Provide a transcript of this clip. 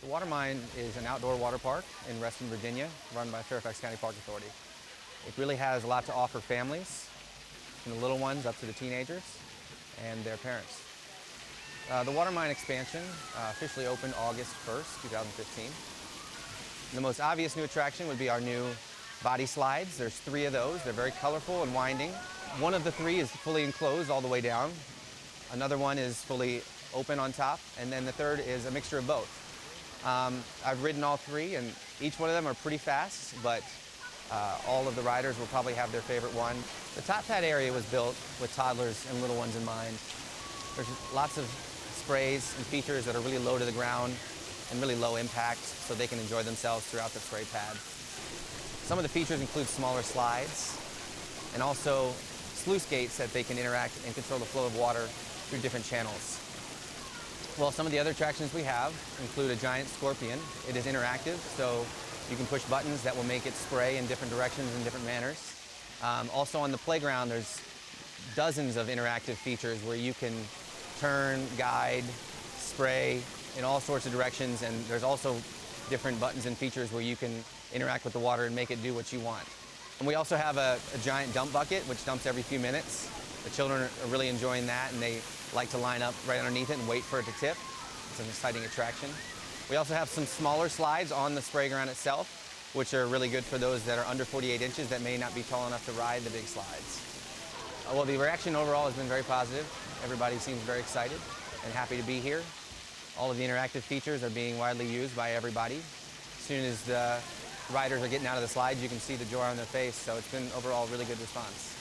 The Watermine is an outdoor water park in Reston, Virginia, run by Fairfax County Park Authority. It really has a lot to offer families, from the little ones up to the teenagers and their parents. The Watermine expansion officially opened August 1st, 2015. The most obvious new attraction would be our new body slides. There's 3 of those. They're very colorful and winding. One of the 3 is fully enclosed all the way down. Another one is fully open on top, and then the third is a mixture of both. I've ridden all 3, and each one of them are pretty fast, but all of the riders will probably have their favorite one. The top pad area was built with toddlers and little ones in mind. There's lots of sprays and features that are really low to the ground and really low impact, so they can enjoy themselves throughout the spray pad. Some of the features include smaller slides and also sluice gates that they can interact and control the flow of water through different channels. Well, some of the other attractions we have include a giant scorpion. It is interactive, so you can push buttons that will make it spray in different directions and different manners. Also on the playground, there's dozens of interactive features where you can turn, guide, spray in all sorts of directions, and there's also different buttons and features where you can interact with the water and make it do what you want. And we also have a giant dump bucket, which dumps every few minutes. The children are really enjoying that, and they like to line up right underneath it and wait for it to tip. It's an exciting attraction. We also have some smaller slides on the spray ground itself, which are really good for those that are under 48 inches that may not be tall enough to ride the big slides. Well, the reaction overall has been very positive. Everybody seems very excited and happy to be here. All of the interactive features are being widely used by everybody. As soon as the riders are getting out of the slides, you can see the joy on their face, so it's been overall a really good response.